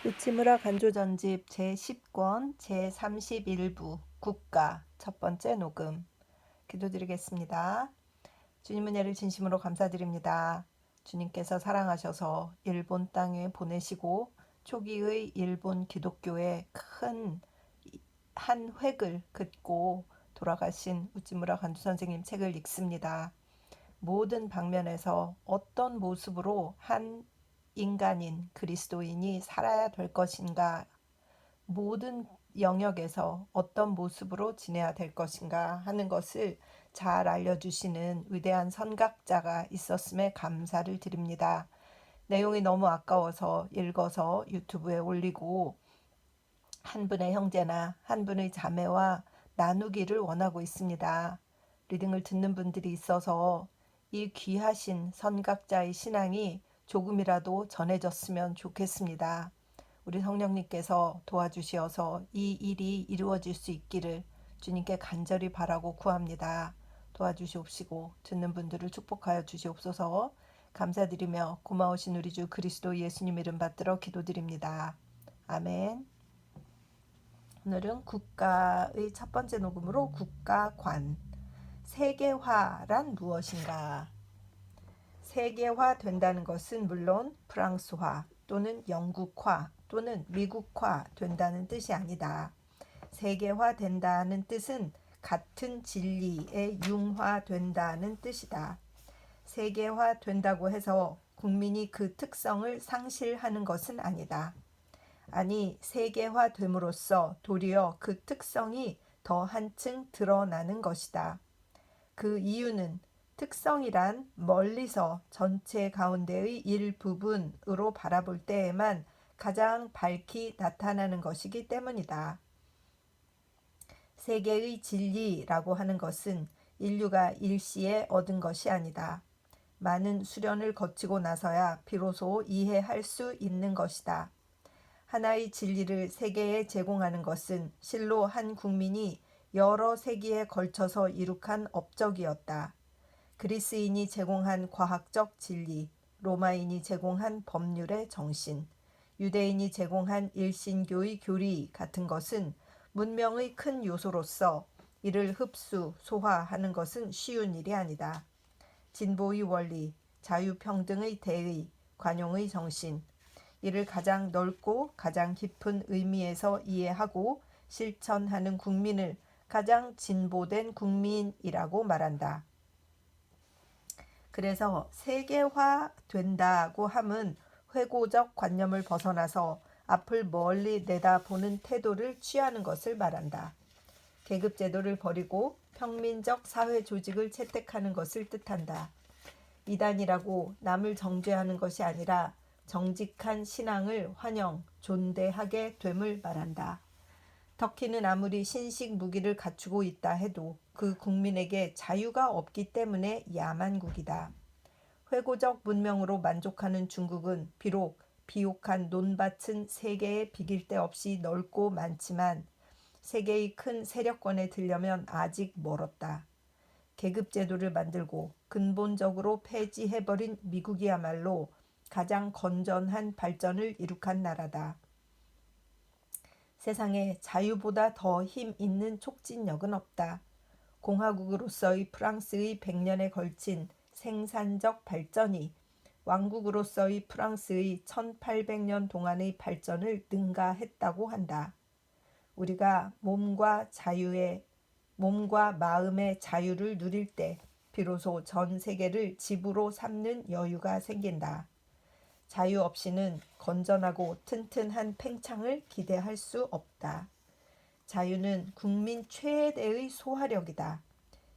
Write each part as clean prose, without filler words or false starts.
우치무라 간조전집 제10권 제31부 국가 첫 번째 녹음 기도드리겠습니다. 주님 은혜를 진심으로 감사드립니다. 주님께서 사랑하셔서 일본 땅에 보내시고 초기의 일본 기독교의 큰 한 획을 긋고 돌아가신 우치무라 간조 선생님 책을 읽습니다. 모든 방면에서 어떤 모습으로 한 인간인 그리스도인이 살아야 될 것인가, 모든 영역에서 어떤 모습으로 지내야 될 것인가 하는 것을 잘 알려주시는 위대한 선각자가 있었음에 감사를 드립니다. 내용이 너무 아까워서 읽어서 유튜브에 올리고 한 분의 형제나 한 분의 자매와 나누기를 원하고 있습니다. 리딩을 듣는 분들이 있어서 이 귀하신 선각자의 신앙이 조금이라도 전해졌으면 좋겠습니다. 우리 성령님께서 도와주시어서 이 일이 이루어질 수 있기를 주님께 간절히 바라고 구합니다. 도와주시옵시고 듣는 분들을 축복하여 주시옵소서. 감사드리며 고마우신 우리 주 그리스도 예수님 이름 받들어 기도드립니다. 아멘. 오늘은 국가의 첫 번째 녹음으로 국가관, 세계화란 무엇인가? 세계화 된다는 것은 물론 프랑스화 또는 영국화 또는 미국화 된다는 뜻이 아니다. 세계화 된다는 뜻은 같은 진리에 융화된다는 뜻이다. 세계화 된다고 해서 국민이 그 특성을 상실하는 것은 아니다. 아니, 세계화됨으로써 도리어 그 특성이 더 한층 드러나는 것이다. 그 이유는 특성이란 멀리서 전체 가운데의 일부분으로 바라볼 때에만 가장 밝히 나타나는 것이기 때문이다. 세계의 진리라고 하는 것은 인류가 일시에 얻은 것이 아니다. 많은 수련을 거치고 나서야 비로소 이해할 수 있는 것이다. 하나의 진리를 세계에 제공하는 것은 실로 한 국민이 여러 세기에 걸쳐서 이룩한 업적이었다. 그리스인이 제공한 과학적 진리, 로마인이 제공한 법률의 정신, 유대인이 제공한 일신교의 교리 같은 것은 문명의 큰 요소로서 이를 흡수, 소화하는 것은 쉬운 일이 아니다. 진보의 원리, 자유평등의 대의, 관용의 정신, 이를 가장 넓고 가장 깊은 의미에서 이해하고 실천하는 국민을 가장 진보된 국민이라고 말한다. 그래서 세계화된다고 함은 회고적 관념을 벗어나서 앞을 멀리 내다보는 태도를 취하는 것을 말한다. 계급제도를 버리고 평민적 사회 조직을 채택하는 것을 뜻한다. 이단이라고 남을 정죄하는 것이 아니라 정직한 신앙을 환영, 존대하게 됨을 말한다. 터키는 아무리 신식 무기를 갖추고 있다 해도 그 국민에게 자유가 없기 때문에 야만국이다. 회고적 문명으로 만족하는 중국은 비록 비옥한 논밭은 세계에 비길 데 없이 넓고 많지만 세계의 큰 세력권에 들려면 아직 멀었다. 계급제도를 만들고 근본적으로 폐지해버린 미국이야말로 가장 건전한 발전을 이룩한 나라다. 세상에 자유보다 더 힘 있는 촉진력은 없다. 공화국으로서의 프랑스의 100년에 걸친 생산적 발전이 왕국으로서의 프랑스의 1800년 동안의 발전을 능가했다고 한다. 우리가 몸과 마음의 자유를 누릴 때 비로소 전 세계를 집으로 삼는 여유가 생긴다. 자유 없이는 건전하고 튼튼한 팽창을 기대할 수 없다. 자유는 국민 최대의 소화력이다.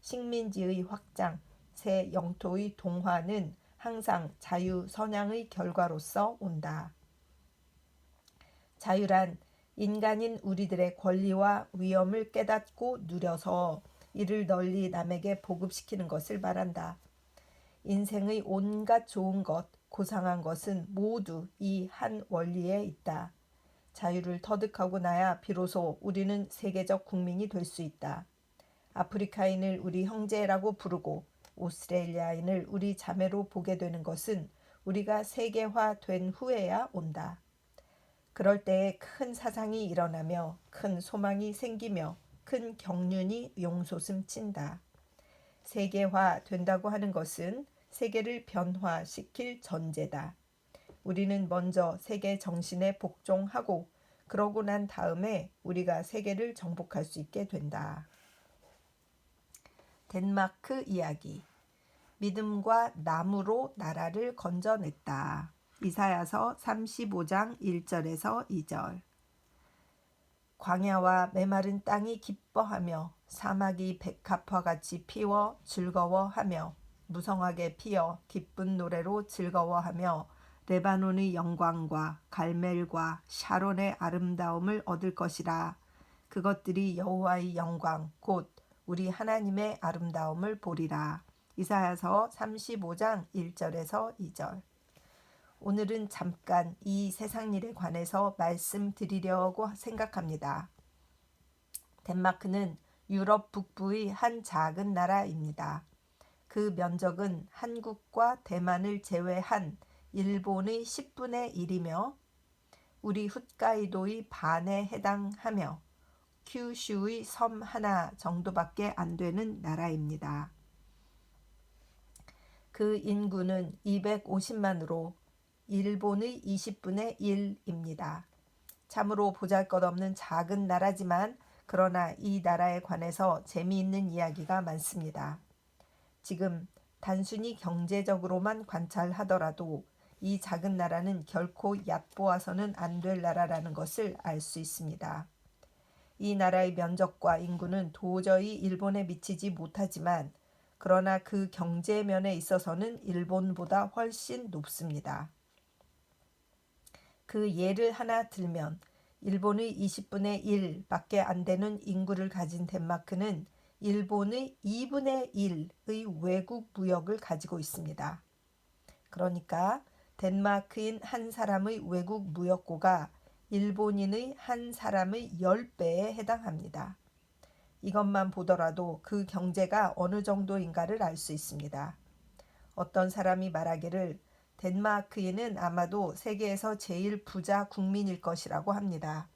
식민지의 확장, 새 영토의 동화는 항상 자유 선양의 결과로서 온다. 자유란 인간인 우리들의 권리와 위엄을 깨닫고 누려서 이를 널리 남에게 보급시키는 것을 말한다. 인생의 온갖 좋은 것, 고상한 것은 모두 이 한 원리에 있다. 자유를 터득하고 나야 비로소 우리는 세계적 국민이 될 수 있다. 아프리카인을 우리 형제라고 부르고 오스트레일리아인을 우리 자매로 보게 되는 것은 우리가 세계화된 후에야 온다. 그럴 때에 큰 사상이 일어나며 큰 소망이 생기며 큰 경륜이 용솟음친다. 세계화 된다고 하는 것은 세계를 변화시킬 전제다. 우리는 먼저 세계 정신에 복종하고 그러고 난 다음에 우리가 세계를 정복할 수 있게 된다. 덴마크 이야기. 믿음과 나무로 나라를 건져냈다. 이사야서 35장 1절에서 2절. 광야와 메마른 땅이 기뻐하며 사막이 백합화 같이 피워 즐거워하며 무성하게 피어 기쁜 노래로 즐거워하며 레바논의 영광과 갈멜과 샤론의 아름다움을 얻을 것이라. 그것들이 여호와의 영광 곧 우리 하나님의 아름다움을 보리라. 이사야서 35장 1절에서 2절. 오늘은 잠깐 이 세상 일에 관해서 말씀드리려고 생각합니다. 덴마크는 유럽 북부의 한 작은 나라입니다. 그 면적은 한국과 대만을 제외한 일본의 10분의 1이며 우리 홋카이도의 반에 해당하며 큐슈의 섬 하나 정도밖에 안 되는 나라입니다. 그 인구는 250만으로 일본의 20분의 1입니다. 참으로 보잘것없는 작은 나라지만 그러나 이 나라에 관해서 재미있는 이야기가 많습니다. 지금 단순히 경제적으로만 관찰하더라도 이 작은 나라는 결코 얕보아서는 안 될 나라라는 것을 알 수 있습니다. 이 나라의 면적과 인구는 도저히 일본에 미치지 못하지만 그러나 그 경제면에 있어서는 일본보다 훨씬 높습니다. 그 예를 하나 들면 일본의 20분의 1밖에 안 되는 인구를 가진 덴마크는 일본의 2분의 1의 외국 무역을 가지고 있습니다. 그러니까 덴마크인 한 사람의 외국 무역고가 일본인의 한 사람의 10배에 해당합니다. 이것만 보더라도 그 경제가 어느 정도인가를 알 수 있습니다. 어떤 사람이 말하기를 덴마크인은 아마도 세계에서 제일 부자 국민일 것이라고 합니다.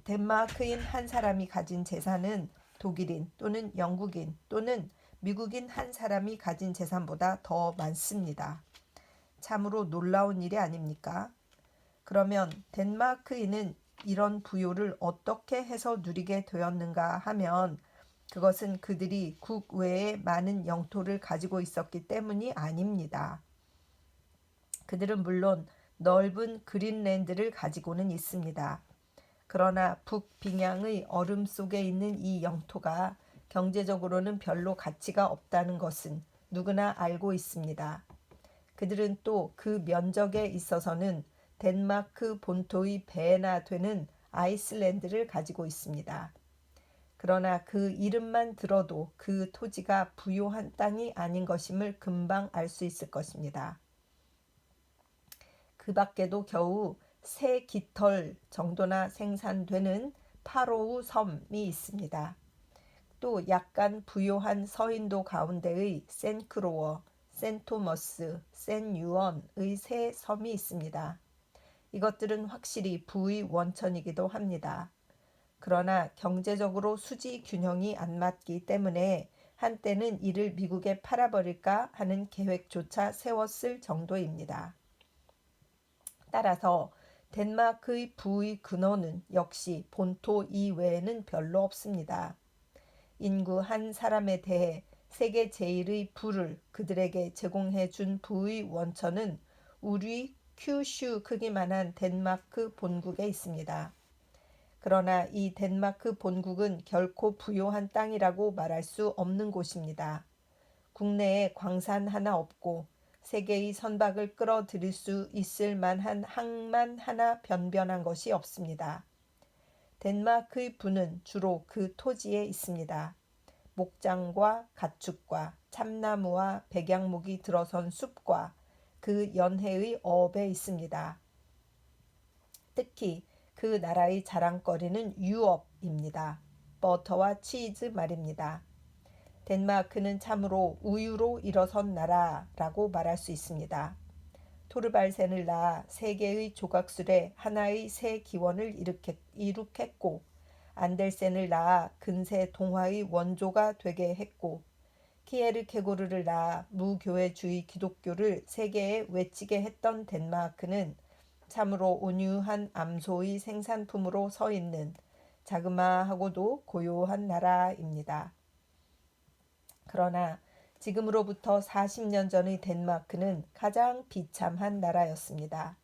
덴마크인 한 사람이 가진 재산은 독일인 또는 영국인 또는 미국인 한 사람이 가진 재산보다 더 많습니다. 참으로 놀라운 일이 아닙니까? 그러면 덴마크인은 이런 부요를 어떻게 해서 누리게 되었는가 하면 그것은 그들이 국외에 많은 영토를 가지고 있었기 때문이 아닙니다. 그들은 물론 넓은 그린랜드를 가지고는 있습니다. 그러나 북빙양의 얼음 속에 있는 이 영토가 경제적으로는 별로 가치가 없다는 것은 누구나 알고 있습니다. 그들은 또 그 면적에 있어서는 덴마크 본토의 배나 되는 아이슬란드를 가지고 있습니다. 그러나 그 이름만 들어도 그 토지가 부요한 땅이 아닌 것임을 금방 알 수 있을 것입니다. 그 밖에도 겨우 3깃털 정도나 생산되는 파로우 섬이 있습니다. 또 약간 부요한 서인도 가운데의 센크로어, 센토머스, 센유언의 3섬이 있습니다. 이것들은 확실히 부의 원천이기도 합니다. 그러나 경제적으로 수지 균형이 안 맞기 때문에 한때는 이를 미국에 팔아버릴까 하는 계획조차 세웠을 정도입니다. 따라서 덴마크의 부의 근원은 역시 본토 이외에는 별로 없습니다. 인구 한 사람에 대해 세계 제1의 부를 그들에게 제공해 준 부의 원천은 우리 큐슈 크기만한 덴마크 본국에 있습니다. 그러나 이 덴마크 본국은 결코 부요한 땅이라고 말할 수 없는 곳입니다. 국내에 광산 하나 없고 세계의 선박을 끌어들일 수 있을 만한 항만 하나 변변한 것이 없습니다. 덴마크의 부는 주로 그 토지에 있습니다. 목장과 가축과 참나무와 백양목이 들어선 숲과 그 연해의 어업에 있습니다. 특히 그 나라의 자랑거리는 유업입니다. 버터와 치즈 말입니다. 덴마크는 참으로 우유로 일어선 나라라고 말할 수 있습니다. 토르발센을 낳아 세 개의 조각술에 하나의 새 기원을 이룩했고 안델센을 낳아 근세 동화의 원조가 되게 했고 키에르케고르를 낳아 무교회주의 기독교를 세계에 외치게 했던 덴마크는 참으로 온유한 암소의 생산품으로 서 있는 자그마하고도 고요한 나라입니다. 그러나 지금으로부터 40년 전의 덴마크는 가장 비참한 나라였습니다.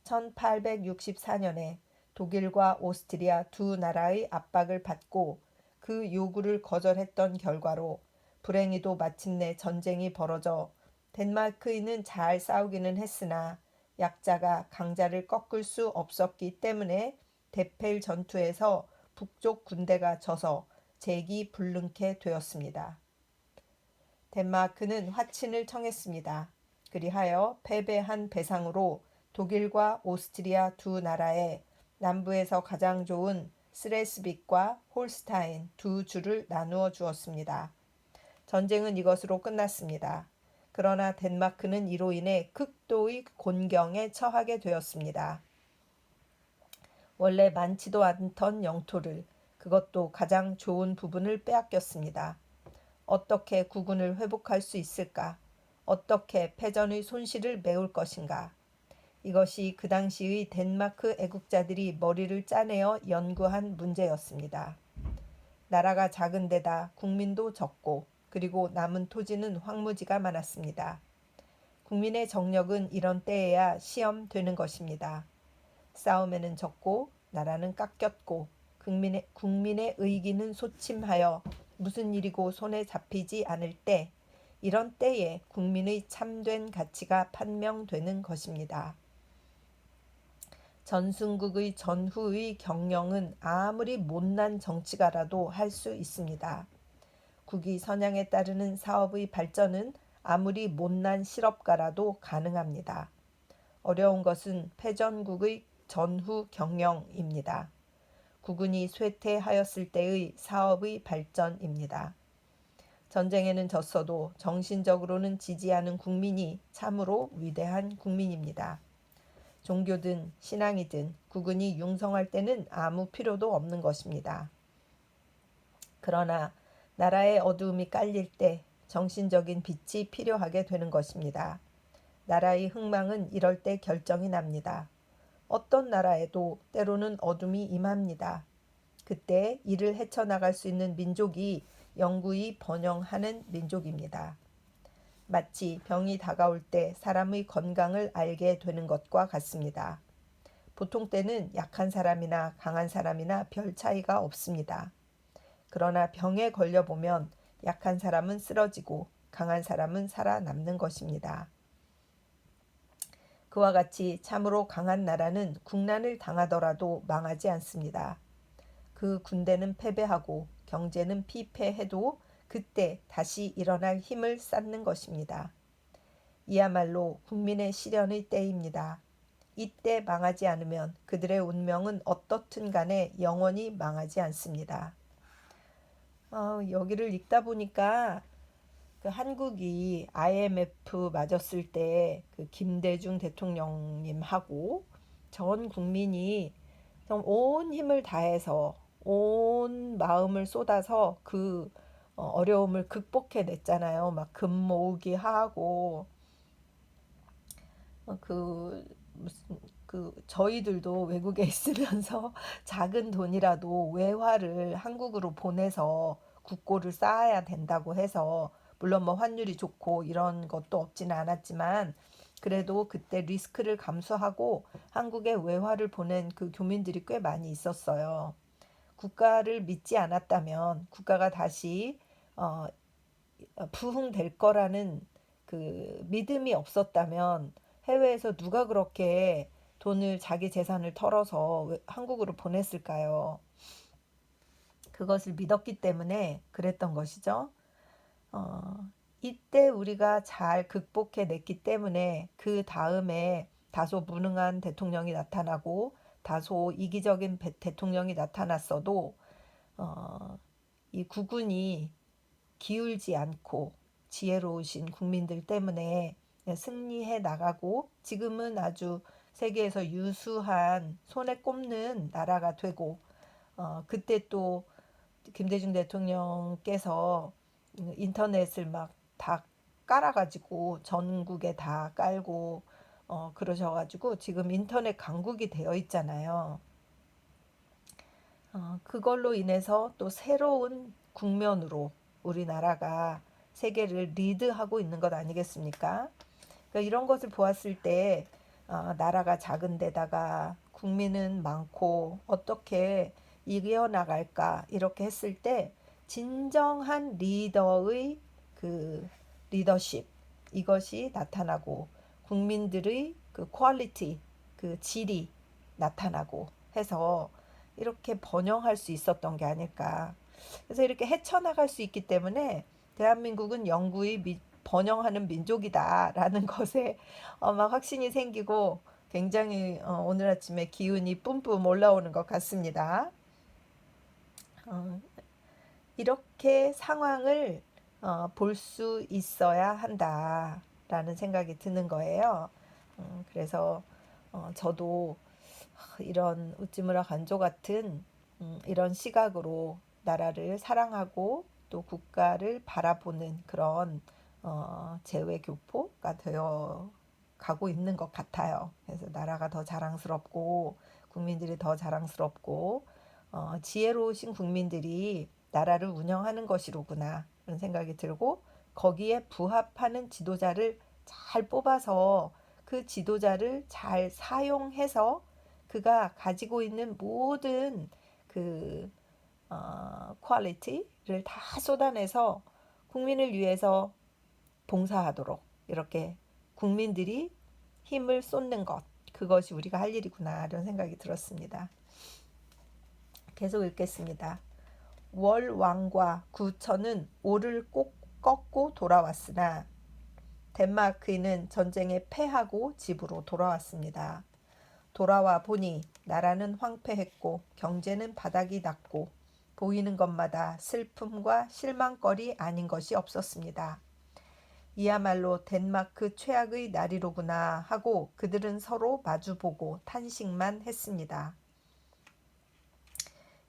1864년에 독일과 오스트리아 두 나라의 압박을 받고 그 요구를 거절했던 결과로 불행히도 마침내 전쟁이 벌어져 덴마크인은 잘 싸우기는 했으나 약자가 강자를 꺾을 수 없었기 때문에 데펠 전투에서 북쪽 군대가 져서 재기 불능케 되었습니다. 덴마크는 화친을 청했습니다. 그리하여 패배한 배상으로 독일과 오스트리아 두 나라에 남부에서 가장 좋은 스레스빅과 홀스타인 두 주를 나누어 주었습니다. 전쟁은 이것으로 끝났습니다. 그러나 덴마크는 이로 인해 극도의 곤경에 처하게 되었습니다. 원래 많지도 않던 영토를, 그것도 가장 좋은 부분을 빼앗겼습니다. 어떻게 국운을 회복할 수 있을까? 어떻게 패전의 손실을 메울 것인가? 이것이 그 당시의 덴마크 애국자들이 머리를 짜내어 연구한 문제였습니다. 나라가 작은 데다 국민도 적고 그리고 남은 토지는 황무지가 많았습니다. 국민의 정력은 이런 때에야 시험되는 것입니다. 싸움에는 졌고 나라는 깎였고 국민의 의기는 소침하여 무슨 일이고 손에 잡히지 않을 때, 이런 때에 국민의 참된 가치가 판명되는 것입니다. 전순국의 전후의 경영은 아무리 못난 정치가라도 할 수 있습니다. 국위 선양에 따르는 사업의 발전은 아무리 못난 실업가라도 가능합니다. 어려운 것은 패전국의 전후 경영입니다. 국군이 쇠퇴하였을 때의 사업의 발전입니다. 전쟁에는 졌어도 정신적으로는 지지 않은 국민이 참으로 위대한 국민입니다. 종교든 신앙이든 국군이 융성할 때는 아무 필요도 없는 것입니다. 그러나 나라의 어두움이 깔릴 때 정신적인 빛이 필요하게 되는 것입니다. 나라의 흥망은 이럴 때 결정이 납니다. 어떤 나라에도 때로는 어둠이 임합니다. 그때 이를 헤쳐나갈 수 있는 민족이 영구히 번영하는 민족입니다. 마치 병이 다가올 때 사람의 건강을 알게 되는 것과 같습니다. 보통 때는 약한 사람이나 강한 사람이나 별 차이가 없습니다. 그러나 병에 걸려보면 약한 사람은 쓰러지고 강한 사람은 살아남는 것입니다. 그와 같이 참으로 강한 나라는 국난을 당하더라도 망하지 않습니다. 그 군대는 패배하고 경제는 피폐해도 그때 다시 일어날 힘을 쌓는 것입니다. 이야말로 국민의 시련의 때입니다. 이때 망하지 않으면 그들의 운명은 어떻든 간에 영원히 망하지 않습니다. 여기를 읽다 보니까 그 한국이 IMF 맞았을 때 그 김대중 대통령님하고 전 국민이 온 힘을 다해서 온 마음을 쏟아서 그 어려움을 극복해냈잖아요. 막 금 모으기 하고 그 무슨 그 저희들도 외국에 있으면서 작은 돈이라도 외화를 한국으로 보내서 국고를 쌓아야 된다고 해서, 물론 뭐 환율이 좋고 이런 것도 없지는 않았지만 그래도 그때 리스크를 감수하고 한국에 외화를 보낸 그 교민들이 꽤 많이 있었어요. 국가를 믿지 않았다면, 국가가 다시 어, 부흥될 거라는 그 믿음이 없었다면 해외에서 누가 그렇게 돈을, 자기 재산을 털어서 한국으로 보냈을까요? 그것을 믿었기 때문에 그랬던 것이죠. 이때 우리가 잘 극복해냈기 때문에 그 다음에 다소 무능한 대통령이 나타나고 다소 이기적인 대통령이 나타났어도 이 국군이 기울지 않고 지혜로우신 국민들 때문에 승리해 나가고 지금은 아주 세계에서 유수한 손에 꼽는 나라가 되고 그때 또 김대중 대통령께서 인터넷을 막 다 깔아가지고 전국에 다 깔고 그러셔가지고 지금 인터넷 강국이 되어 있잖아요. 그걸로 인해서 또 새로운 국면으로 우리나라가 세계를 리드하고 있는 것 아니겠습니까? 그러니까 이런 것을 보았을 때 나라가 작은 데다가 국민은 많고 어떻게 이겨나갈까 이렇게 했을 때 진정한 리더의 그 리더십 이것이 나타나고 국민들의 그 퀄리티 그 질이 나타나고 해서 이렇게 번영할 수 있었던 게 아닐까. 그래서 이렇게 헤쳐나갈 수 있기 때문에 대한민국은 영구히 번영하는 민족이다라는 것에 막 확신이 생기고 굉장히 오늘 아침에 기운이 뿜뿜 올라오는 것 같습니다. 어, 이렇게 상황을 볼 수 있어야 한다라는 생각이 드는 거예요. 그래서 저도 이런 우찌무라 간조 같은 이런 시각으로 나라를 사랑하고 또 국가를 바라보는 그런 재외 교포가 되어 가고 있는 것 같아요. 그래서 나라가 더 자랑스럽고 국민들이 더 자랑스럽고 지혜로우신 국민들이 나라를 운영하는 것이로구나 그런 생각이 들고 거기에 부합하는 지도자를 잘 뽑아서 그 지도자를 잘 사용해서 그가 가지고 있는 모든 그 퀄리티를 다 쏟아내서 국민을 위해서 봉사하도록 이렇게 국민들이 힘을 쏟는 것 그것이 우리가 할 일이구나 이런 생각이 들었습니다. 계속 읽겠습니다. 월왕과 구천은 오를 꼭 꺾고 돌아왔으나 덴마크인은 전쟁에 패하고 집으로 돌아왔습니다. 돌아와 보니 나라는 황폐했고 경제는 바닥이 났고 보이는 것마다 슬픔과 실망거리 아닌 것이 없었습니다. 이야말로 덴마크 최악의 날이로구나 하고 그들은 서로 마주보고 탄식만 했습니다.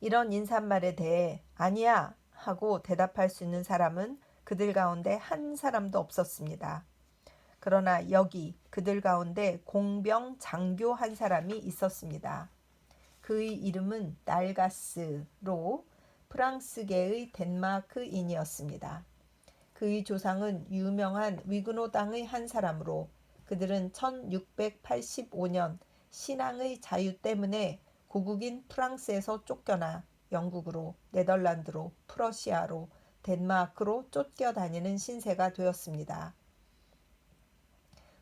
이런 인사말에 대해 아니야 하고 대답할 수 있는 사람은 그들 가운데 한 사람도 없었습니다. 그러나 여기 그들 가운데 공병 장교 한 사람이 있었습니다. 그의 이름은 날가스로 프랑스계의 덴마크인이었습니다. 그의 조상은 유명한 위그노당의 한 사람으로 그들은 1685년 신앙의 자유 때문에 고국인 프랑스에서 쫓겨나 영국으로, 네덜란드로, 프러시아로, 덴마크로 쫓겨다니는 신세가 되었습니다.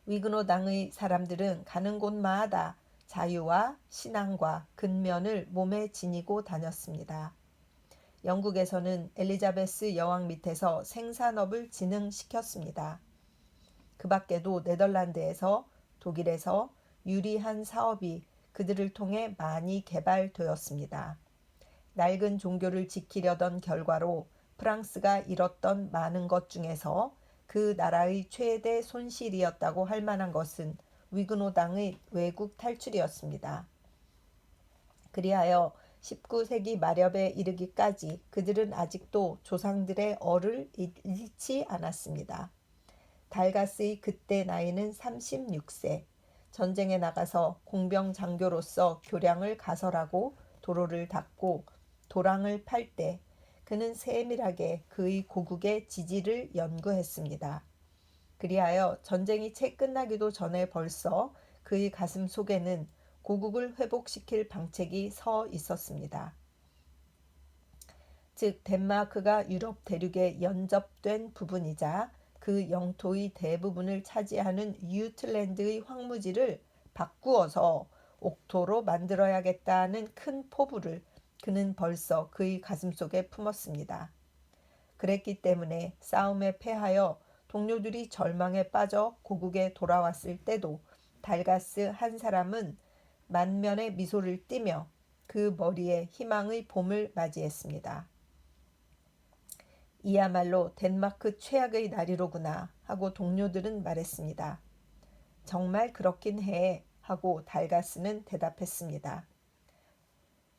위그노당의 사람들은 가는 곳마다 자유와 신앙과 근면을 몸에 지니고 다녔습니다. 영국에서는 엘리자베스 여왕 밑에서 생산업을 진흥시켰습니다. 그 밖에도 네덜란드에서 독일에서 유리한 사업이 그들을 통해 많이 개발되었습니다. 낡은 종교를 지키려던 결과로 프랑스가 잃었던 많은 것 중에서 그 나라의 최대 손실이었다고 할 만한 것은 위그노당의 외국 탈출이었습니다. 그리하여 19세기 말엽에 이르기까지 그들은 아직도 조상들의 얼을 잃지 않았습니다. 달가스의 그때 나이는 36세. 전쟁에 나가서 공병 장교로서 교량을 가설하고 도로를 닦고 도랑을 팔 때 그는 세밀하게 그의 고국의 지지를 연구했습니다. 그리하여 전쟁이 채 끝나기도 전에 벌써 그의 가슴 속에는 고국을 회복시킬 방책이 서 있었습니다. 즉 덴마크가 유럽 대륙에 연접된 부분이자 그 영토의 대부분을 차지하는 유틀랜드의 황무지를 바꾸어서 옥토로 만들어야겠다는 큰 포부를 그는 벌써 그의 가슴속에 품었습니다. 그랬기 때문에 싸움에 패하여 동료들이 절망에 빠져 고국에 돌아왔을 때도 달가스 한 사람은 만면의 미소를 띠며 그 머리에 희망의 봄을 맞이했습니다. 이야말로 덴마크 최악의 날이로구나 하고 동료들은 말했습니다. 정말 그렇긴 해 하고 달가스는 대답했습니다.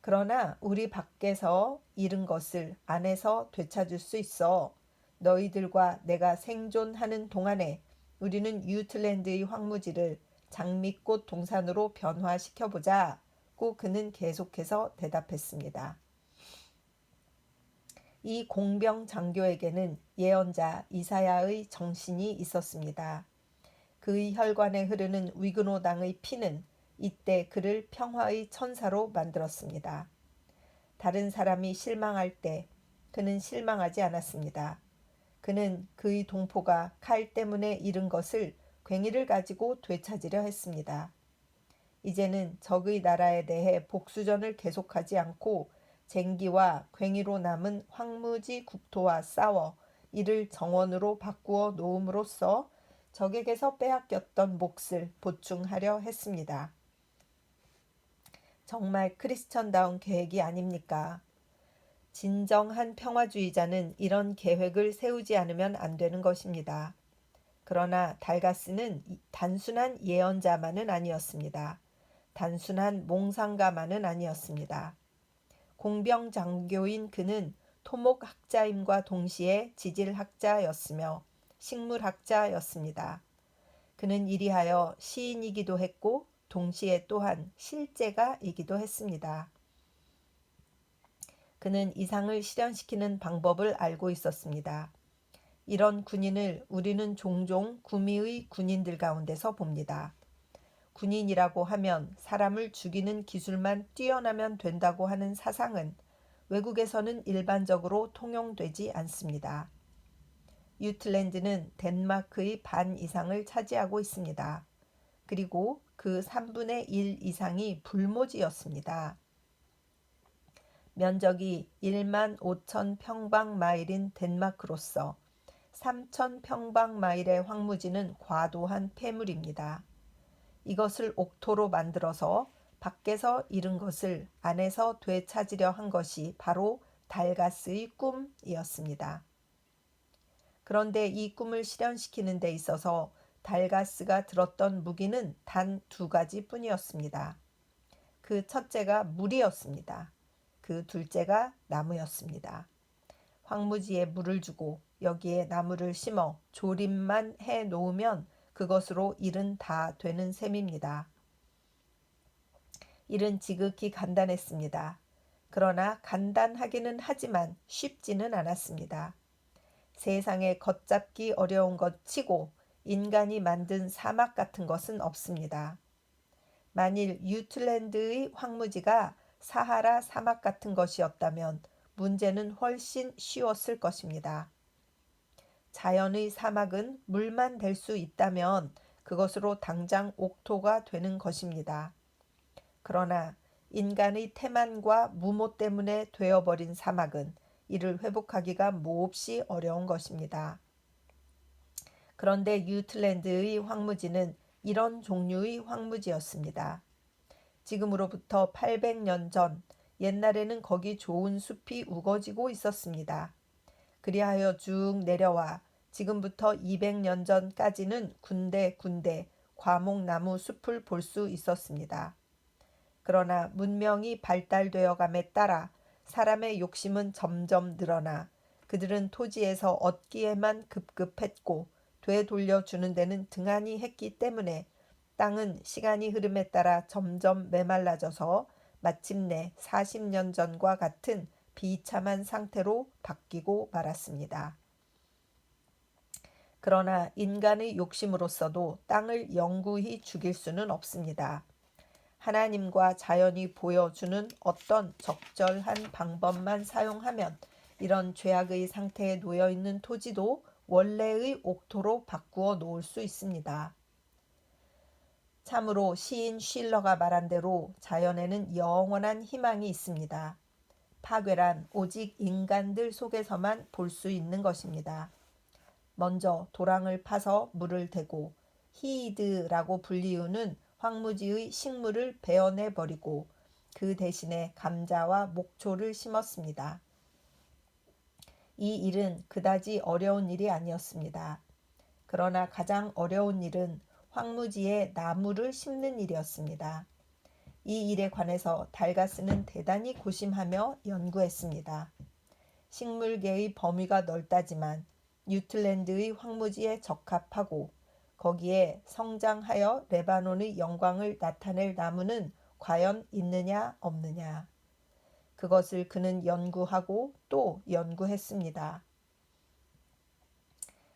그러나 우리 밖에서 잃은 것을 안에서 되찾을 수 있어. 너희들과 내가 생존하는 동안에 우리는 유틀랜드의 황무지를 장미꽃 동산으로 변화시켜보자고 그는 계속해서 대답했습니다. 이 공병 장교에게는 예언자 이사야의 정신이 있었습니다. 그의 혈관에 흐르는 위그노당의 피는 이때 그를 평화의 천사로 만들었습니다. 다른 사람이 실망할 때 그는 실망하지 않았습니다. 그는 그의 동포가 칼 때문에 잃은 것을 괭이를 가지고 되찾으려 했습니다. 이제는 적의 나라에 대해 복수전을 계속하지 않고 쟁기와 괭이로 남은 황무지 국토와 싸워 이를 정원으로 바꾸어 놓음으로써 적에게서 빼앗겼던 몫을 보충하려 했습니다. 정말 크리스천다운 계획이 아닙니까? 진정한 평화주의자는 이런 계획을 세우지 않으면 안 되는 것입니다. 그러나 달가스는 단순한 예언자만은 아니었습니다. 단순한 몽상가만은 아니었습니다. 공병장교인 그는 토목학자임과 동시에 지질학자였으며 식물학자였습니다. 그는 이리하여 시인이기도 했고 동시에 또한 실제가이기도 했습니다. 그는 이상을 실현시키는 방법을 알고 있었습니다. 이런 군인을 우리는 종종 구미의 군인들 가운데서 봅니다. 군인이라고 하면 사람을 죽이는 기술만 뛰어나면 된다고 하는 사상은 외국에서는 일반적으로 통용되지 않습니다. 유틀랜드는 덴마크의 반 이상을 차지하고 있습니다. 그리고 그 3분의 1 이상이 불모지였습니다. 면적이 1만 5천 평방마일인 덴마크로서 3천 평방마일의 황무지는 과도한 폐물입니다. 이것을 옥토로 만들어서 밖에서 잃은 것을 안에서 되찾으려 한 것이 바로 달가스의 꿈이었습니다. 그런데 이 꿈을 실현시키는 데 있어서 달가스가 들었던 무기는 단 2가지 뿐이었습니다. 그 첫째가 물이었습니다. 그 둘째가 나무였습니다. 황무지에 물을 주고 여기에 나무를 심어 조림만 해 놓으면 그것으로 일은 다 되는 셈입니다. 일은 지극히 간단했습니다. 그러나 간단하기는 하지만 쉽지는 않았습니다. 세상에 걷잡기 어려운 것 치고 인간이 만든 사막 같은 것은 없습니다. 만일 유틀랜드의 황무지가 사하라 사막 같은 것이었다면 문제는 훨씬 쉬웠을 것입니다. 자연의 사막은 물만 될 수 있다면 그것으로 당장 옥토가 되는 것입니다. 그러나 인간의 태만과 무모 때문에 되어버린 사막은 이를 회복하기가 몹시 어려운 것입니다. 그런데 유틀랜드의 황무지는 이런 종류의 황무지였습니다. 지금으로부터 800년 전 옛날에는 거기 좋은 숲이 우거지고 있었습니다. 그리하여 쭉 내려와 지금부터 200년 전까지는 군데군데 과목나무 숲을 볼 수 있었습니다. 그러나 문명이 발달되어 감에 따라 사람의 욕심은 점점 늘어나 그들은 토지에서 얻기에만 급급했고 되돌려주는 데는 등한히 했기 때문에 땅은 시간이 흐름에 따라 점점 메말라져서 마침내 40년 전과 같은 비참한 상태로 바뀌고 말았습니다. 그러나 인간의 욕심으로서도 땅을 영구히 죽일 수는 없습니다. 하나님과 자연이 보여주는 어떤 적절한 방법만 사용하면 이런 죄악의 상태에 놓여있는 토지도 원래의 옥토로 바꾸어 놓을 수 있습니다. 참으로 시인 쉴러가 말한 대로 자연에는 영원한 희망이 있습니다. 파괴란 오직 인간들 속에서만 볼 수 있는 것입니다. 먼저 도랑을 파서 물을 대고 히이드라고 불리우는 황무지의 식물을 베어내버리고 그 대신에 감자와 목초를 심었습니다. 이 일은 그다지 어려운 일이 아니었습니다. 그러나 가장 어려운 일은 황무지에 나무를 심는 일이었습니다. 이 일에 관해서 달가스는 대단히 고심하며 연구했습니다. 식물계의 범위가 넓다지만 뉴틀랜드의 황무지에 적합하고 거기에 성장하여 레바논의 영광을 나타낼 나무는 과연 있느냐 없느냐. 그것을 그는 연구하고 또 연구했습니다.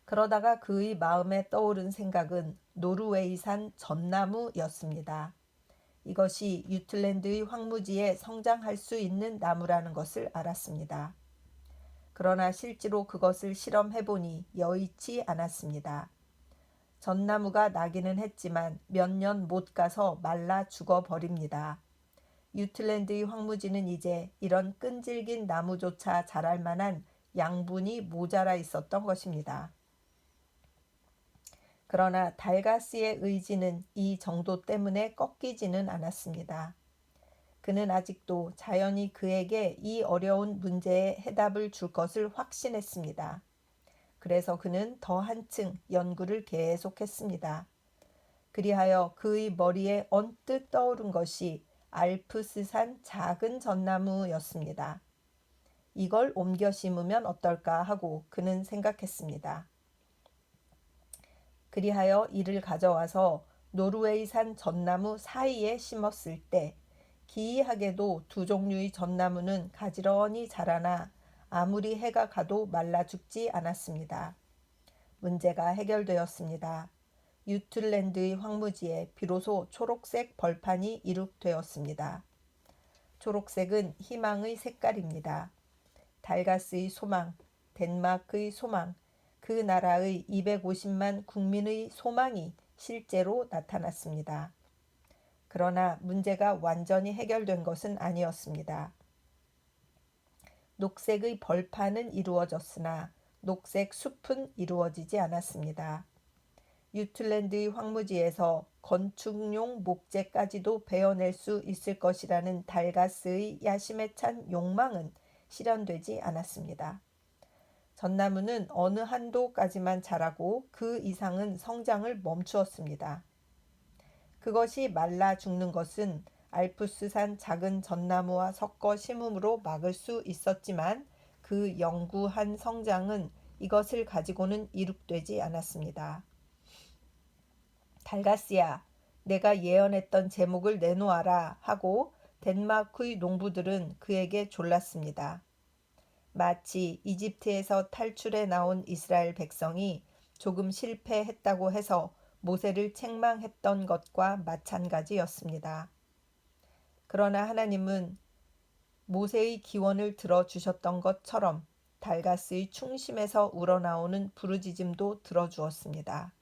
그러다가 그의 마음에 떠오른 생각은 노르웨이산 전나무였습니다. 이것이 유틀랜드의 황무지에 성장할 수 있는 나무라는 것을 알았습니다. 그러나 실제로 그것을 실험해보니 여의치 않았습니다. 전나무가 나기는 했지만 몇 년 못 가서 말라 죽어버립니다. 유틀랜드의 황무지는 이제 이런 끈질긴 나무조차 자랄 만한 양분이 모자라 있었던 것입니다. 그러나 달가스의 의지는 이 정도 때문에 꺾이지는 않았습니다. 그는 아직도 자연이 그에게 이 어려운 문제에 해답을 줄 것을 확신했습니다. 그래서 그는 더 한층 연구를 계속했습니다. 그리하여 그의 머리에 언뜻 떠오른 것이 알프스산 작은 전나무였습니다. 이걸 옮겨 심으면 어떨까 하고 그는 생각했습니다. 그리하여 이를 가져와서 노르웨이산 전나무 사이에 심었을 때 기이하게도 두 종류의 전나무는 가지런히 자라나 아무리 해가 가도 말라 죽지 않았습니다. 문제가 해결되었습니다. 유틀랜드의 황무지에 비로소 초록색 벌판이 이룩되었습니다. 초록색은 희망의 색깔입니다. 달가스의 소망, 덴마크의 소망, 그 나라의 250만 국민의 소망이 실제로 나타났습니다. 그러나 문제가 완전히 해결된 것은 아니었습니다. 녹색의 벌판은 이루어졌으나 녹색 숲은 이루어지지 않았습니다. 유틀랜드의 황무지에서 건축용 목재까지도 베어낼 수 있을 것이라는 달가스의 야심에 찬 욕망은 실현되지 않았습니다. 전나무는 어느 한도까지만 자라고 그 이상은 성장을 멈추었습니다. 그것이 말라 죽는 것은 알프스산 작은 전나무와 섞어 심음으로 막을 수 있었지만 그 영구한 성장은 이것을 가지고는 이룩되지 않았습니다. 달가스야, 내가 예언했던 제목을 내놓아라 하고 덴마크의 농부들은 그에게 졸랐습니다. 마치 이집트에서 탈출해 나온 이스라엘 백성이 조금 실패했다고 해서 모세를 책망했던 것과 마찬가지였습니다. 그러나 하나님은 모세의 기원을 들어주셨던 것처럼 달가스의 충심에서 우러나오는 부르짖음도 들어주었습니다.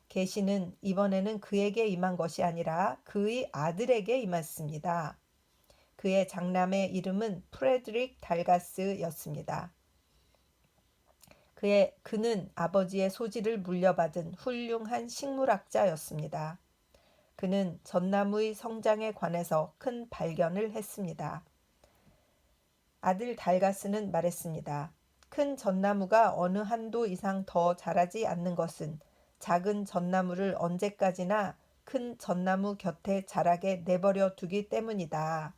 계시는 이번에는 그에게 임한 것이 아니라 그의 아들에게 임했습니다. 그의 장남의 이름은 프레드릭 달가스였습니다. 그는 아버지의 소질을 물려받은 훌륭한 식물학자였습니다. 그는 전나무의 성장에 관해서 큰 발견을 했습니다. 아들 달가스는 말했습니다. 큰 전나무가 어느 한도 이상 더 자라지 않는 것은 작은 전나무를 언제까지나 큰 전나무 곁에 자라게 내버려 두기 때문이다.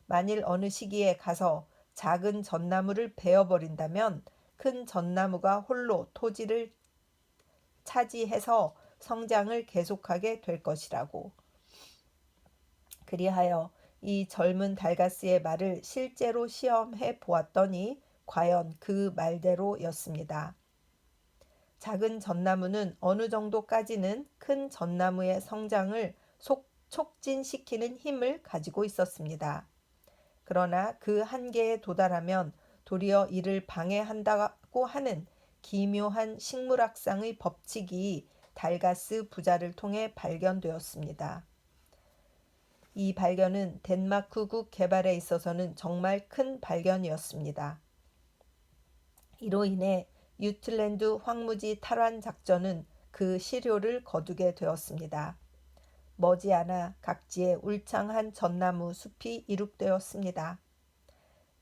만일 어느 시기에 가서 작은 전나무를 베어버린다면 큰 전나무가 홀로 토지를 차지해서 성장을 계속하게 될 것이라고. 그리하여 이 젊은 달가스의 말을 실제로 시험해 보았더니 과연 그 말대로였습니다. 작은 전나무는 어느 정도까지는 큰 전나무의 성장을 촉진시키는 힘을 가지고 있었습니다. 그러나 그 한계에 도달하면 도리어 이를 방해한다고 하는 기묘한 식물학상의 법칙이 달가스 부자를 통해 발견되었습니다. 이 발견은 덴마크국 개발에 있어서는 정말 큰 발견이었습니다. 이로 인해 유틀랜드 황무지 탈환 작전은 그 시료를 거두게 되었습니다. 머지않아 각지에 울창한 전나무 숲이 이룩되었습니다.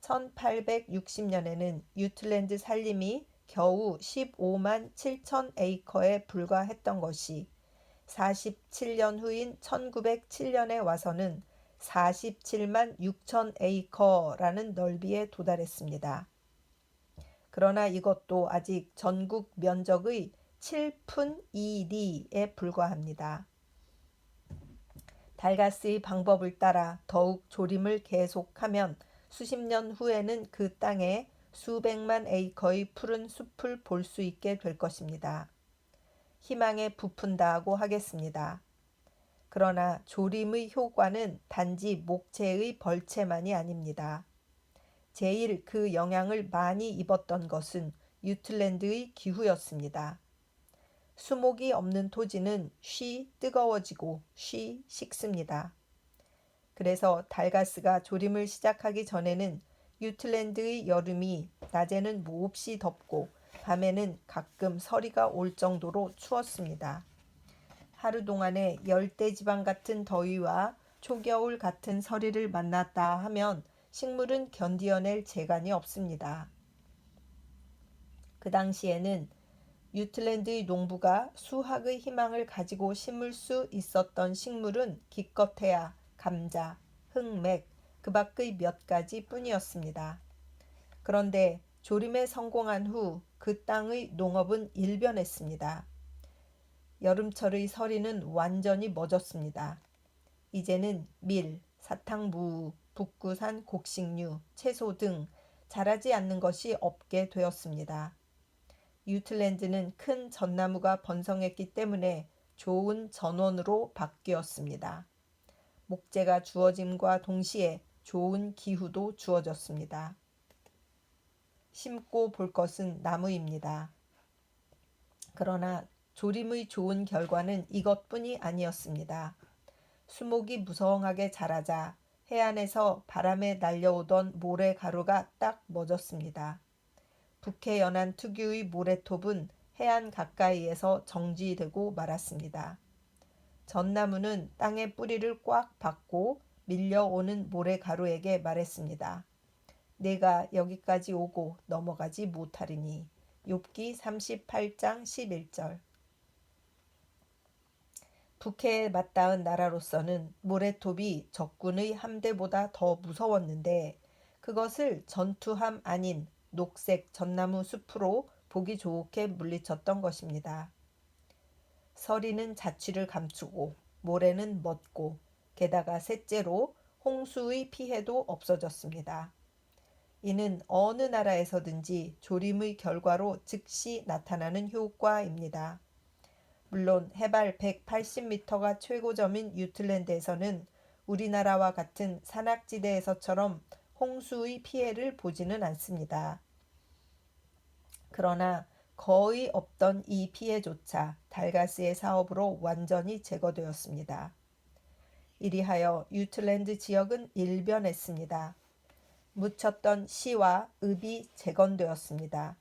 1860년에는 유틀랜드 산림이 겨우 15만 7천 에이커에 불과했던 것이 47년 후인 1907년에 와서는 47만 6천 에이커라는 넓이에 도달했습니다. 그러나 이것도 아직 전국 면적의 7푼 2리에 불과합니다. 달가스의 방법을 따라 더욱 조림을 계속하면 수십 년 후에는 그 땅에 수백만 에이커의 푸른 숲을 볼 수 있게 될 것입니다. 희망에 부푼다고 하겠습니다. 그러나 조림의 효과는 단지 목재의 벌채만이 아닙니다. 제일 그 영향을 많이 입었던 것은 유틀랜드의 기후였습니다. 수목이 없는 토지는 쉬 뜨거워지고 쉬 식습니다. 그래서 달가스가 조림을 시작하기 전에는 유틀랜드의 여름이 낮에는 몹시 덥고 밤에는 가끔 서리가 올 정도로 추웠습니다. 하루 동안에 열대지방 같은 더위와 초겨울 같은 서리를 만났다 하면 식물은 견디어낼 재간이 없습니다. 그 당시에는 유틀랜드의 농부가 수확의 희망을 가지고 심을 수 있었던 식물은 기껏해야 감자, 흑맥, 그 밖의 몇 가지 뿐이었습니다. 그런데 조림에 성공한 후 그 땅의 농업은 일변했습니다. 여름철의 서리는 완전히 멎었습니다. 이제는 밀, 사탕무, 북구산 곡식류, 채소 등 자라지 않는 것이 없게 되었습니다. 유틀랜드는 큰 전나무가 번성했기 때문에 좋은 전원으로 바뀌었습니다. 목재가 주어짐과 동시에 좋은 기후도 주어졌습니다. 심고 볼 것은 나무입니다. 그러나 조림의 좋은 결과는 이것뿐이 아니었습니다. 수목이 무성하게 자라자 해안에서 바람에 날려오던 모래가루가 딱 멎었습니다. 북해연안 특유의 모래톱은 해안 가까이에서 정지되고 말았습니다. 전나무는 땅에 뿌리를 꽉 박고 밀려오는 모래가루에게 말했습니다. 내가 여기까지 오고 넘어가지 못하리니. 욥기 38장 11절. 북해에 맞닿은 나라로서는 모래톱이 적군의 함대보다 더 무서웠는데 그것을 전투함 아닌 녹색 전나무 숲으로 보기 좋게 물리쳤던 것입니다. 서리는 자취를 감추고 모래는 멎고 게다가 셋째로 홍수의 피해도 없어졌습니다. 이는 어느 나라에서든지 조림의 결과로 즉시 나타나는 효과입니다. 물론 해발 180m가 최고점인 유틀랜드에서는 우리나라와 같은 산악지대에서처럼 홍수의 피해를 보지는 않습니다. 그러나 거의 없던 이 피해조차 달가스의 사업으로 완전히 제거되었습니다. 이리하여 유틀랜드 지역은 일변했습니다. 묻혔던 시와 읍이 재건되었습니다.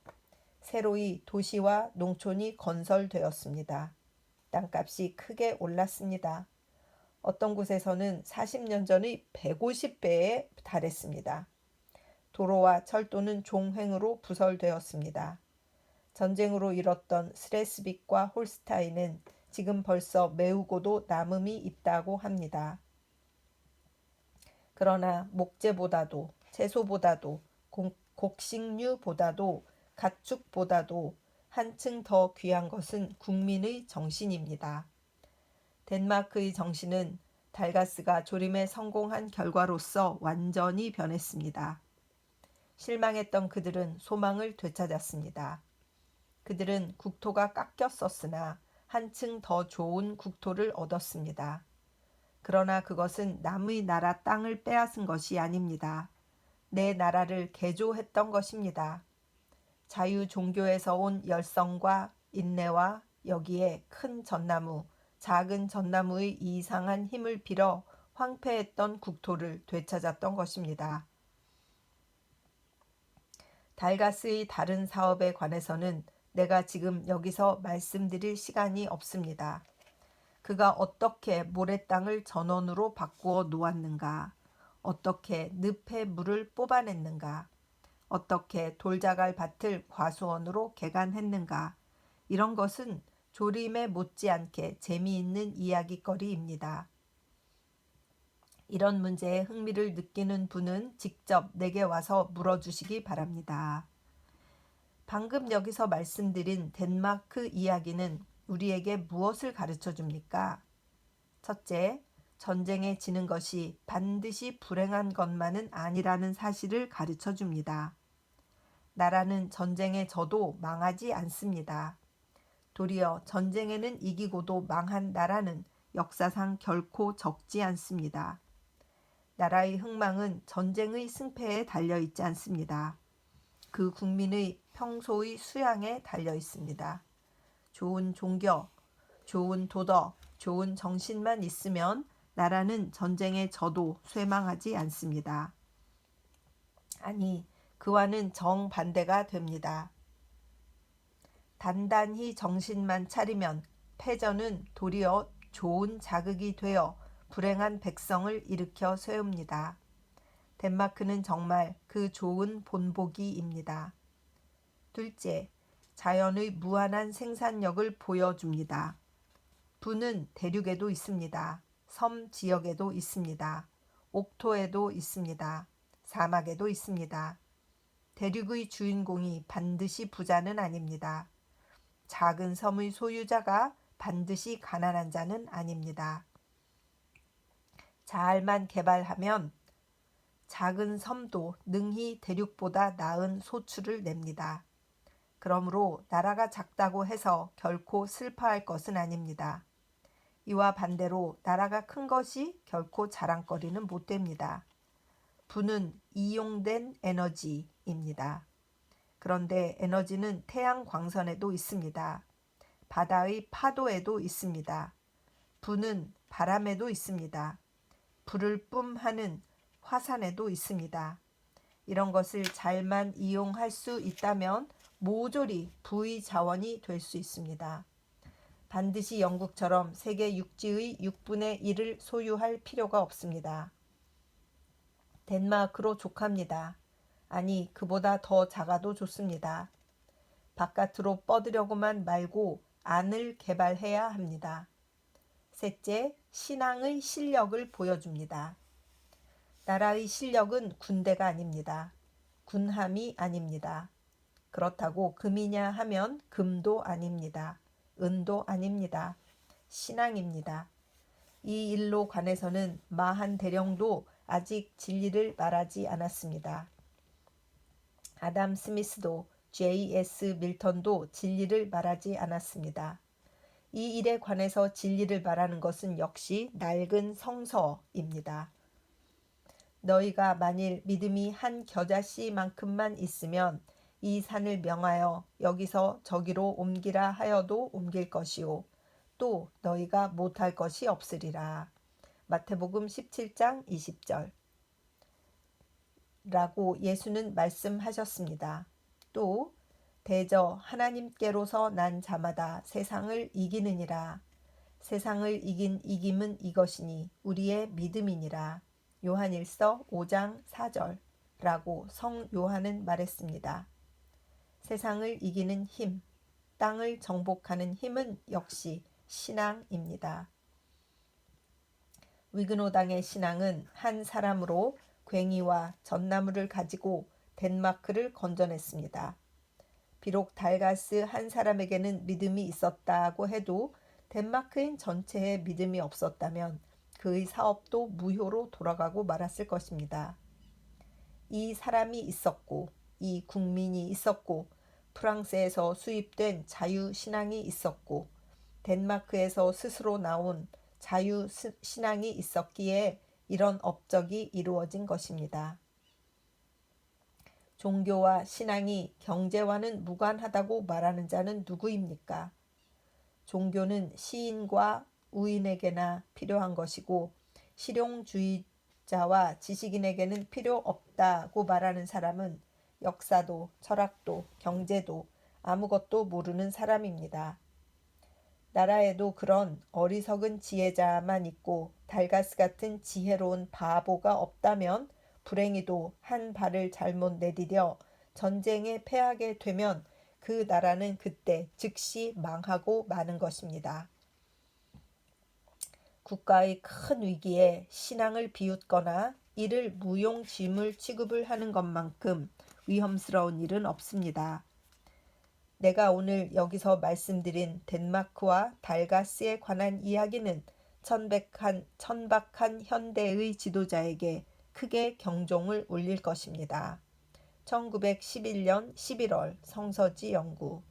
새로이 도시와 농촌이 건설되었습니다. 땅값이 크게 올랐습니다. 어떤 곳에서는 40년 전의 150배에 달했습니다. 도로와 철도는 종횡으로 부설되었습니다. 전쟁으로 잃었던 스레스빅과 홀스타인은 지금 벌써 메우고도 남음이 있다고 합니다. 그러나 목재보다도 채소보다도 곡식류보다도 가축보다도 한층 더 귀한 것은 국민의 정신입니다. 덴마크의 정신은 달가스가 조림에 성공한 결과로서 완전히 변했습니다. 실망했던 그들은 소망을 되찾았습니다. 그들은 국토가 깎였었으나 한층 더 좋은 국토를 얻었습니다. 그러나 그것은 남의 나라 땅을 빼앗은 것이 아닙니다. 내 나라를 개조했던 것입니다. 자유 종교에서 온 열성과 인내와 여기에 큰 전나무, 작은 전나무의 이상한 힘을 빌어 황폐했던 국토를 되찾았던 것입니다. 달가스의 다른 사업에 관해서는 내가 지금 여기서 말씀드릴 시간이 없습니다. 그가 어떻게 모래땅을 전원으로 바꾸어 놓았는가, 어떻게 늪에 물을 뽑아냈는가? 어떻게 돌자갈 밭을 과수원으로 개간했는가? 이런 것은 조림에 못지않게 재미있는 이야기거리입니다. 이런 문제에 흥미를 느끼는 분은 직접 내게 와서 물어주시기 바랍니다. 방금 여기서 말씀드린 덴마크 이야기는 우리에게 무엇을 가르쳐 줍니까? 첫째, 전쟁에 지는 것이 반드시 불행한 것만은 아니라는 사실을 가르쳐 줍니다. 나라는 전쟁에 져도 망하지 않습니다. 도리어 전쟁에는 이기고도 망한 나라는 역사상 결코 적지 않습니다. 나라의 흥망은 전쟁의 승패에 달려 있지 않습니다. 그 국민의 평소의 수양에 달려 있습니다. 좋은 종교, 좋은 도덕, 좋은 정신만 있으면 나라는 전쟁에 져도 쇠망하지 않습니다. 아니, 그와는 정반대가 됩니다. 단단히 정신만 차리면 패전은 도리어 좋은 자극이 되어 불행한 백성을 일으켜 세웁니다. 덴마크는 정말 그 좋은 본보기입니다. 둘째, 자연의 무한한 생산력을 보여줍니다. 부는 대륙에도 있습니다. 섬 지역에도 있습니다. 옥토에도 있습니다. 사막에도 있습니다. 대륙의 주인공이 반드시 부자는 아닙니다. 작은 섬의 소유자가 반드시 가난한 자는 아닙니다. 잘만 개발하면 작은 섬도 능히 대륙보다 나은 소출을 냅니다. 그러므로 나라가 작다고 해서 결코 슬퍼할 것은 아닙니다. 이와 반대로 나라가 큰 것이 결코 자랑거리는 못 됩니다. 부는 이용된 에너지입니다. 그런데 에너지는 태양 광선에도 있습니다. 바다의 파도에도 있습니다. 부는 바람에도 있습니다. 불을 뿜하는 화산에도 있습니다. 이런 것을 잘만 이용할 수 있다면 모조리 부의 자원이 될 수 있습니다. 반드시 영국처럼 세계 육지의 6분의 1을 소유할 필요가 없습니다. 덴마크로 족합니다. 아니, 그보다 더 작아도 좋습니다. 바깥으로 뻗으려고만 말고 안을 개발해야 합니다. 셋째, 신앙의 실력을 보여줍니다. 나라의 실력은 군대가 아닙니다. 군함이 아닙니다. 그렇다고 금이냐 하면 금도 아닙니다. 은도 아닙니다. 신앙입니다. 이 일로 관해서는 마한 대령도 아직 진리를 말하지 않았습니다. 아담 스미스도 J.S. 밀턴도 진리를 말하지 않았습니다. 이 일에 관해서 진리를 말하는 것은 역시 낡은 성서입니다. 너희가 만일 믿음이 한 겨자씨만큼만 있으면 이 산을 명하여 여기서 저기로 옮기라 하여도 옮길 것이요 또 너희가 못할 것이 없으리라. 마태복음 17장 20절 라고 예수는 말씀하셨습니다. 또 대저 하나님께로서 난 자마다 세상을 이기느니라. 세상을 이긴 이김은 이것이니 우리의 믿음이니라. 요한일서 5장 4절 라고 성 요한은 말했습니다. 세상을 이기는 힘, 땅을 정복하는 힘은 역시 신앙입니다. 위그노당의 신앙은 한 사람으로 괭이와 전나무를 가지고 덴마크를 건져냈습니다. 비록 달가스 한 사람에게는 믿음이 있었다고 해도 덴마크인 전체에 믿음이 없었다면 그의 사업도 무효로 돌아가고 말았을 것입니다. 이 사람이 있었고 이 국민이 있었고 프랑스에서 수입된 자유신앙이 있었고 덴마크에서 스스로 나온 자유신앙이 있었기에 이런 업적이 이루어진 것입니다. 종교와 신앙이 경제와는 무관하다고 말하는 자는 누구입니까? 종교는 시인과 우인에게나 필요한 것이고 실용주의자와 지식인에게는 필요 없다고 말하는 사람은 역사도 철학도 경제도 아무것도 모르는 사람입니다. 나라에도 그런 어리석은 지혜자만 있고 달가스 같은 지혜로운 바보가 없다면 불행히도 한 발을 잘못 내디뎌 전쟁에 패하게 되면 그 나라는 그때 즉시 망하고 마는 것입니다. 국가의 큰 위기에 신앙을 비웃거나 이를 무용지물 취급을 하는 것만큼 위험스러운 일은 없습니다. 내가 오늘 여기서 말씀드린 덴마크와 달가스에 관한 이야기는 천박한 현대의 지도자에게 크게 경종을 울릴 것입니다. 1911년 11월 성서지 연구.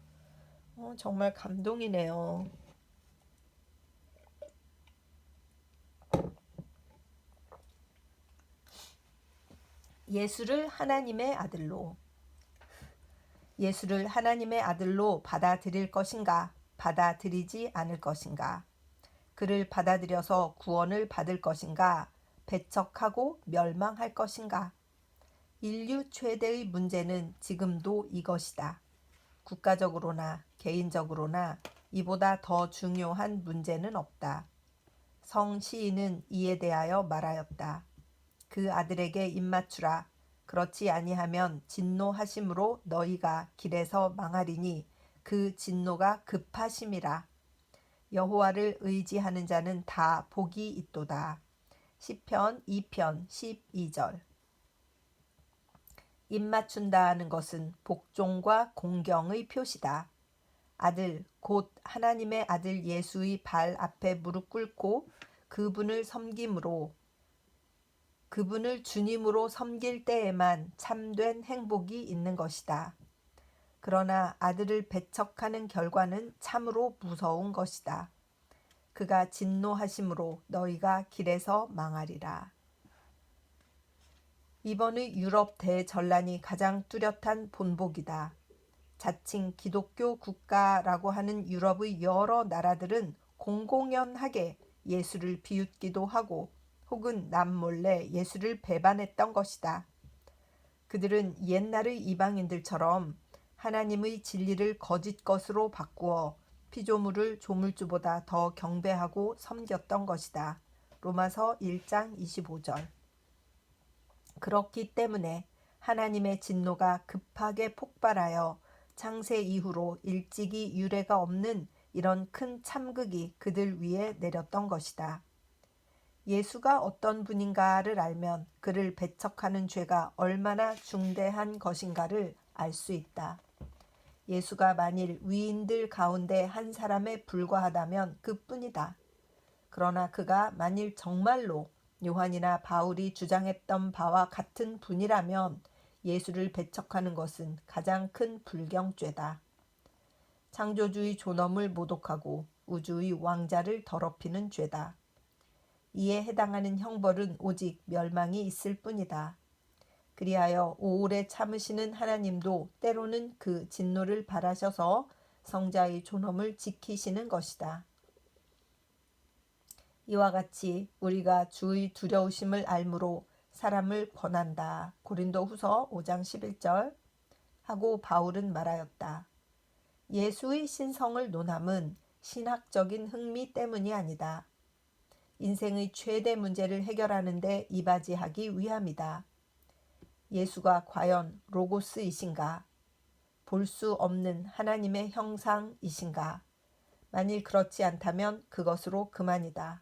정말 감동이네요. 예수를 하나님의 아들로. 예수를 하나님의 아들로 받아들일 것인가, 받아들이지 않을 것인가, 그를 받아들여서 구원을 받을 것인가, 배척하고 멸망할 것인가. 인류 최대의 문제는 지금도 이것이다. 국가적으로나 개인적으로나 이보다 더 중요한 문제는 없다. 성 시인은 이에 대하여 말하였다. 그 아들에게 입맞추라. 그렇지 아니하면 진노하심으로 너희가 길에서 망하리니 그 진노가 급하심이라. 여호와를 의지하는 자는 다 복이 있도다. 시편 2편 12절. 입맞춘다 하는 것은 복종과 공경의 표시다. 아들, 곧 하나님의 아들 예수의 발 앞에 무릎 꿇고 그분을 섬김으로, 그분을 주님으로 섬길 때에만 참된 행복이 있는 것이다. 그러나 아들을 배척하는 결과는 참으로 무서운 것이다. 그가 진노하심으로 너희가 길에서 망하리라. 이번의 유럽 대전란이 가장 뚜렷한 본보기다. 자칭 기독교 국가라고 하는 유럽의 여러 나라들은 공공연하게 예수를 비웃기도 하고 혹은 남몰래 예수를 배반했던 것이다. 그들은 옛날의 이방인들처럼 하나님의 진리를 거짓 것으로 바꾸어 피조물을 조물주보다 더 경배하고 섬겼던 것이다. 로마서 1장 25절. 그렇기 때문에 하나님의 진노가 급하게 폭발하여 창세 이후로 일찍이 유례가 없는 이런 큰 참극이 그들 위에 내렸던 것이다. 예수가 어떤 분인가를 알면 그를 배척하는 죄가 얼마나 중대한 것인가를 알 수 있다. 예수가 만일 위인들 가운데 한 사람에 불과하다면 그뿐이다. 그러나 그가 만일 정말로 요한이나 바울이 주장했던 바와 같은 분이라면 예수를 배척하는 것은 가장 큰 불경죄다. 창조주의 존엄을 모독하고 우주의 왕자를 더럽히는 죄다. 이에 해당하는 형벌은 오직 멸망이 있을 뿐이다. 그리하여 오래 참으시는 하나님도 때로는 그 진노를 바라셔서 성자의 존엄을 지키시는 것이다. 이와 같이 우리가 주의 두려우심을 알므로 사람을 권한다. 고린도후서 5장 11절 하고 바울은 말하였다. 예수의 신성을 논함은 신학적인 흥미 때문이 아니다. 인생의 최대 문제를 해결하는 데 이바지하기 위함이다. 예수가 과연 로고스이신가? 볼 수 없는 하나님의 형상이신가? 만일 그렇지 않다면 그것으로 그만이다.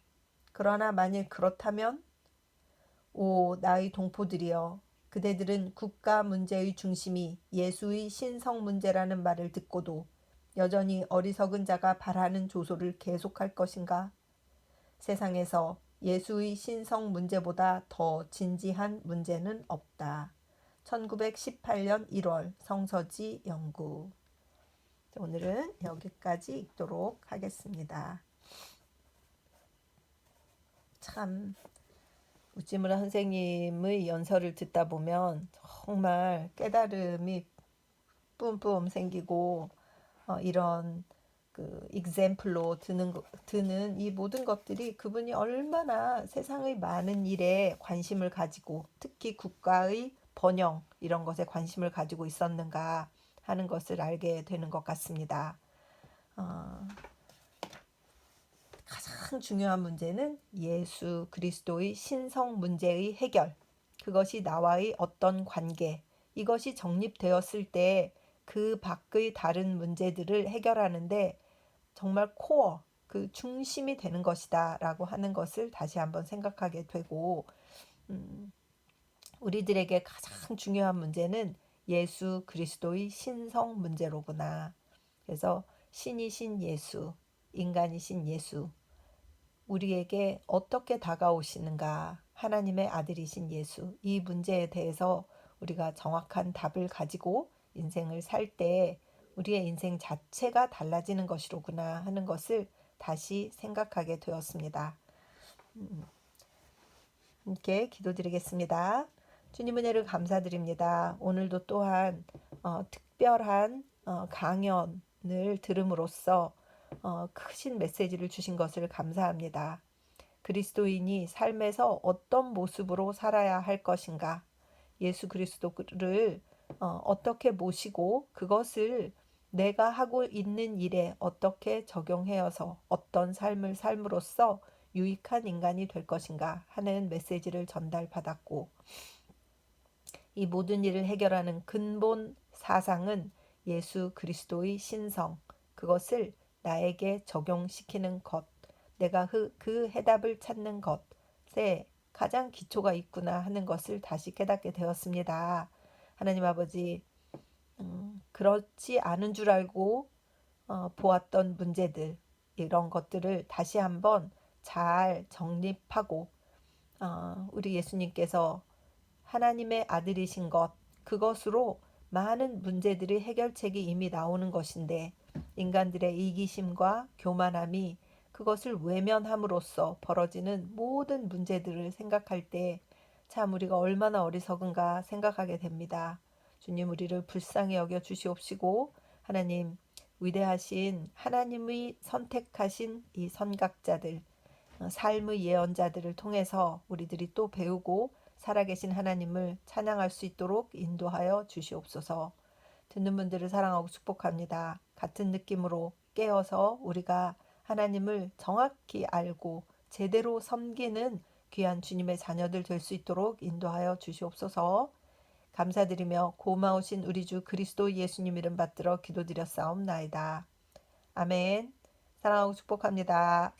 그러나 만일 그렇다면 오 나의 동포들이여, 그대들은 국가 문제의 중심이 예수의 신성 문제라는 말을 듣고도 여전히 어리석은 자가 바라는 조소를 계속할 것인가? 세상에서 예수의 신성 문제보다 더 진지한 문제는 없다. 1918년 1월 성서지 연구. 오늘은 여기까지 읽도록 하겠습니다. 참 우찌무라 선생님의 연설을 듣다 보면 정말 깨달음이 뿜뿜 생기고 이런 그 example로 드는 이 모든 것들이 그분이 얼마나 세상의 많은 일에 관심을 가지고 특히 국가의 번영 이런 것에 관심을 가지고 있었는가 하는 것을 알게 되는 것 같습니다. 가장 중요한 문제는 예수 그리스도의 신성 문제의 해결. 그것이 나와의 어떤 관계, 이것이 정립되었을 때 그 밖의 다른 문제들을 해결하는데 정말 코어, 그 중심이 되는 것이다라고 하는 것을 다시 한번 생각하게 되고, 음, 우리들에게 가장 중요한 문제는 예수 그리스도의 신성 문제로구나. 그래서 신이신 예수, 인간이신 예수, 우리에게 어떻게 다가오시는가, 하나님의 아들이신 예수, 이 문제에 대해서 우리가 정확한 답을 가지고 인생을 살 때 우리의 인생 자체가 달라지는 것이로구나 하는 것을 다시 생각하게 되었습니다. 함께 기도드리겠습니다. 주님 은혜를 감사드립니다. 오늘도 또한 특별한 강연을 들음으로써 크신 메시지를 주신 것을 감사합니다. 그리스도인이 삶에서 어떤 모습으로 살아야 할 것인가, 예수 그리스도를 어떻게 모시고 그것을 내가 하고 있는 일에 어떻게 적용하여서 어떤 삶을 삶으로써 유익한 인간이 될 것인가 하는 메시지를 전달받았고, 이 모든 일을 해결하는 근본 사상은 예수 그리스도의 신성, 그것을 나에게 적용시키는 것, 내가 그 해답을 찾는 것에 가장 기초가 있구나 하는 것을 다시 깨닫게 되었습니다. 하나님 아버지, 그렇지 않은 줄 알고 보았던 문제들, 이런 것들을 다시 한번 잘 정립하고, 우리 예수님께서 하나님의 아들이신 것, 그것으로 많은 문제들의 해결책이 이미 나오는 것인데, 인간들의 이기심과 교만함이 그것을 외면함으로써 벌어지는 모든 문제들을 생각할 때 참 우리가 얼마나 어리석은가 생각하게 됩니다. 주님, 우리를 불쌍히 여겨 주시옵시고, 하나님, 위대하신 하나님의 선택하신 이 선각자들, 삶의 예언자들을 통해서 우리들이 또 배우고 살아계신 하나님을 찬양할 수 있도록 인도하여 주시옵소서. 듣는 분들을 사랑하고 축복합니다. 같은 느낌으로 깨어서 우리가 하나님을 정확히 알고 제대로 섬기는 귀한 주님의 자녀들 될 수 있도록 인도하여 주시옵소서. 감사드리며 고마우신 우리 주 그리스도 예수님 이름 받들어 기도드렸사옵나이다. 아멘. 사랑하고 축복합니다.